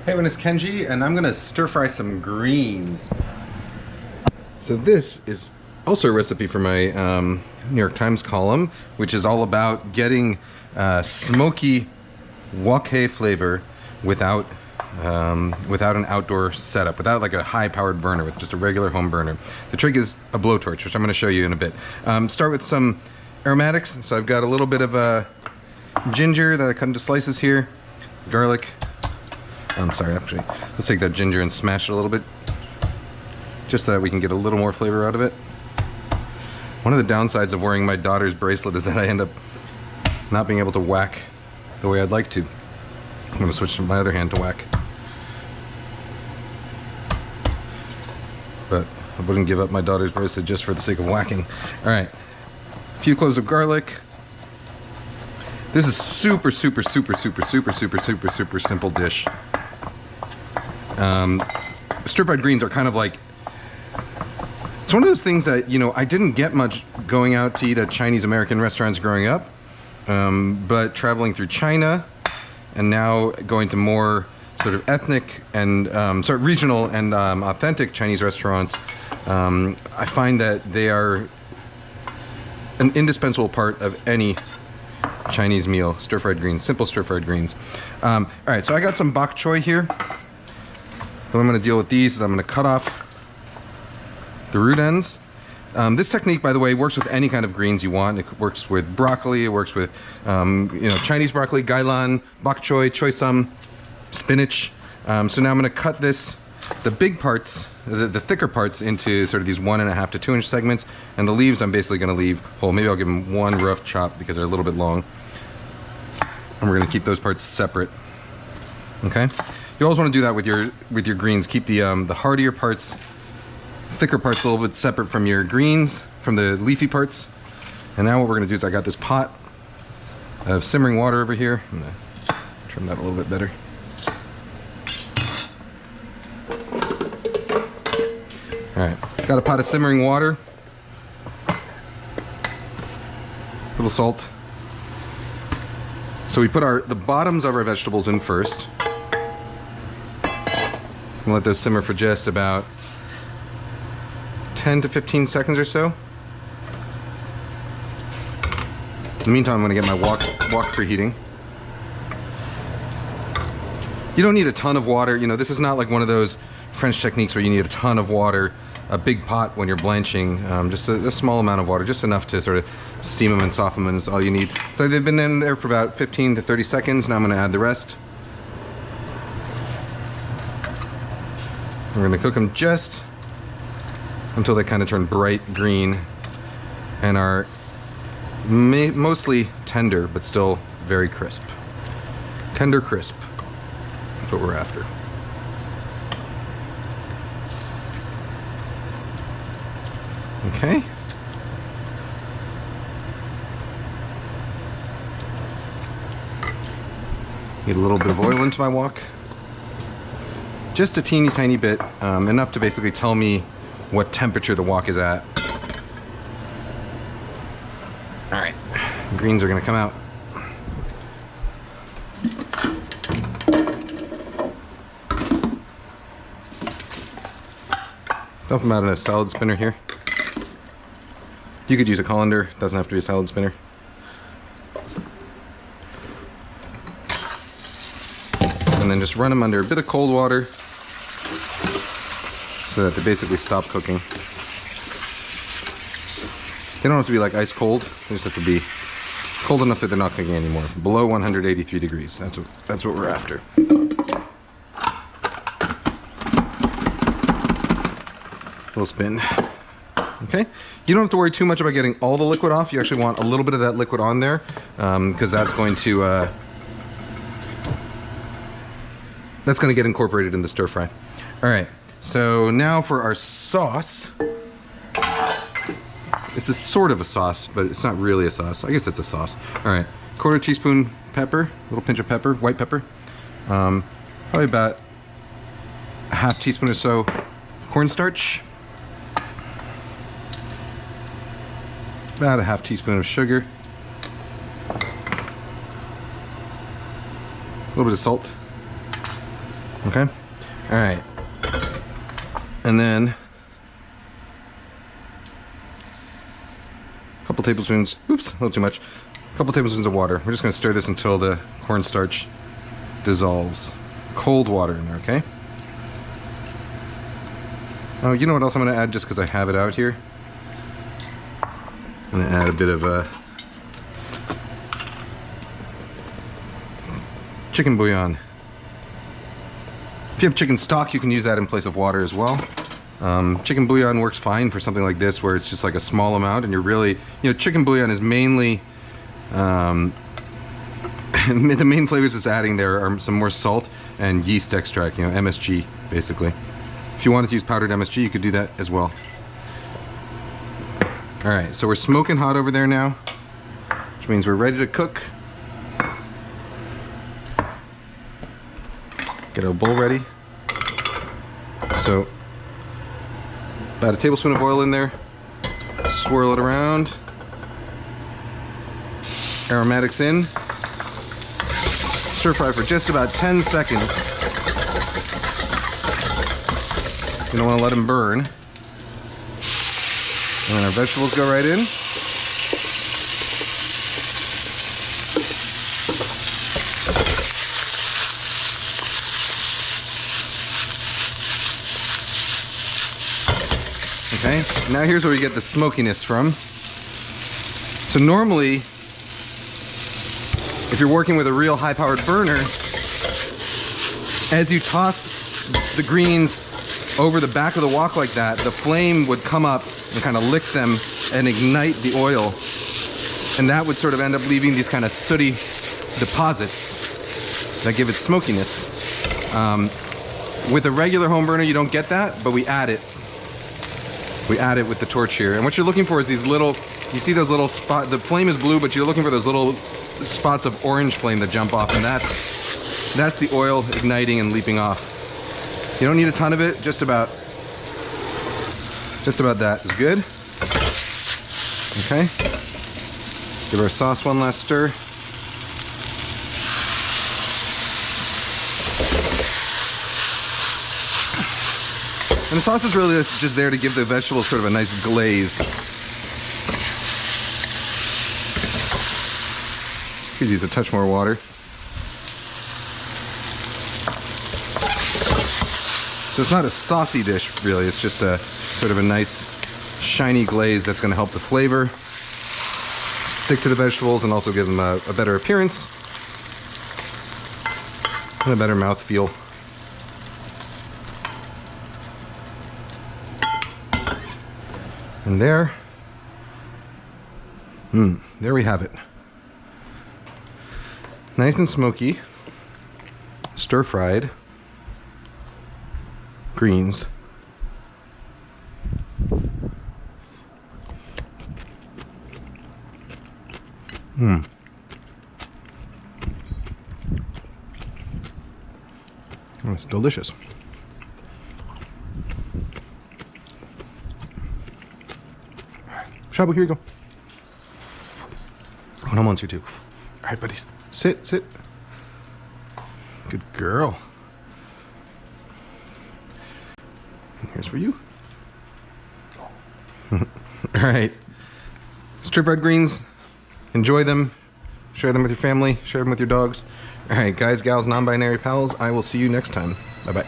Hey everyone, it's Kenji, and I'm gonna stir fry some greens. So this is also a recipe for my New York Times column, which is all about getting smoky wok flavor without an outdoor setup, without like a high-powered burner, with just a regular home burner. The trick is a blowtorch, which I'm going to show you in a bit. Start with some aromatics. So I've got a little bit of ginger that I cut into slices here, garlic. I'm sorry, actually, let's take that ginger and smash it a little bit, just so that we can get a little more flavor out of it. One of the downsides of wearing my daughter's bracelet is that I end up not being able to whack the way I'd like to. I'm going to switch to my other hand to whack. But I wouldn't give up my daughter's bracelet just for the sake of whacking. Alright, a few cloves of garlic. This is super simple dish. Stir-fried greens are kind of like, it's one of those things that, you know, I didn't get much going out to eat at Chinese American restaurants growing up, but traveling through China and now going to more sort of ethnic and sort of regional and authentic Chinese restaurants, I find that they are an indispensable part of any Chinese meal. Stir-fried greens, simple stir-fried greens. All right, so I got some bok choy here. So I'm going to deal with these is I'm going to cut off the root ends. This technique, by the way, works with any kind of greens you want. It works with broccoli. It works with you know, Chinese broccoli, gailan, bok choy, choy sum, spinach. So now I'm going to cut this, the big parts, the thicker parts, into sort of these 1.5 to 2 inch segments, and the leaves I'm basically going to leave whole. Maybe I'll give them one rough chop because they're a little bit long, and we're going to keep those parts separate. Okay. You always want to do that with your greens. Keep the hardier parts, thicker parts, a little bit separate from your greens, from the leafy parts. And now what we're going to do is I got this pot of simmering water over here. I'm going to trim that a little bit better. Alright, got a pot of simmering water, a little salt. So we put the bottoms of our vegetables in first. And let those simmer for just about 10 to 15 seconds or so. In the meantime, I'm going to get my wok preheating. You don't need a ton of water. You know, this is not like one of those French techniques where you need a ton of water, a big pot when you're blanching. Just a small amount of water, just enough to sort of steam them and soften them is all you need. So they've been in there for about 15 to 30 seconds. Now I'm going to add the rest. We're going to cook them just until they kind of turn bright green and are mostly tender, but still very crisp. Tender crisp. That's what we're after. Okay. Get a little bit of oil into my wok. Just a teeny tiny bit, enough to basically tell me what temperature the wok is at. Alright, greens are going to come out. Dump them out in a salad spinner here. You could use a colander, doesn't have to be a salad spinner. And then just run them under a bit of cold water so that they basically stop cooking. They don't have to be like ice cold, they just have to be cold enough that they're not cooking anymore. Below 183 degrees, that's what we're after. Little spin. Okay, you don't have to worry too much about getting all the liquid off. You actually want a little bit of that liquid on there, because that's going to get incorporated in the stir fry. All right, so now for our sauce. This is sort of a sauce, but it's not really a sauce. I guess it's a sauce. All right, 1/4 teaspoon pepper, a little pinch of pepper, white pepper. Probably about a 1/2 teaspoon or so cornstarch. About a 1/2 teaspoon of sugar. A little bit of salt. Okay? All right. And then a couple tablespoons, oops, a little too much. A couple tablespoons of water. We're just gonna stir this until the cornstarch dissolves. Cold water in there, okay? Oh, you know what else I'm gonna add just because I have it out here? I'm gonna add a bit of chicken bouillon. If you have chicken stock, you can use that in place of water as well. Chicken bouillon works fine for something like this where it's just like a small amount and you're really, chicken bouillon is mainly, the main flavors it's adding there are some more salt and yeast extract, MSG basically. If you wanted to use powdered MSG, you could do that as well. All right, so we're smoking hot over there now, which means we're ready to cook. Get our bowl ready. So, about a tablespoon of oil in there. Swirl it around. Aromatics in. Stir fry for just about 10 seconds. You don't want to let them burn. And then our vegetables go right in. Okay, now here's where we get the smokiness from. So normally, if you're working with a real high-powered burner, as you toss the greens over the back of the wok like that, the flame would come up and kind of lick them and ignite the oil. And that would sort of end up leaving these kind of sooty deposits that give it smokiness. With a regular home burner, you don't get that, but we add it. We add it with the torch here. And what you're looking for is these little, you see those little spots, the flame is blue, but you're looking for those little spots of orange flame that jump off, and that's the oil igniting and leaping off. You don't need a ton of it, just about that is good. Okay. Give our sauce one last stir. And the sauce is really just there to give the vegetables sort of a nice glaze. Could use a touch more water. So it's not a saucy dish, really. It's just a sort of a nice, shiny glaze that's going to help the flavor stick to the vegetables and also give them a better appearance and a better mouthfeel. And there we have it. Nice and smoky, stir-fried greens. Oh, it's delicious. Shabu, here you go. Oh, I'm on you too. All right, buddies. Sit. Good girl. And here's for you. All right. Stir-fried greens. Enjoy them. Share them with your family. Share them with your dogs. All right, guys, gals, non-binary pals. I will see you next time. Bye-bye.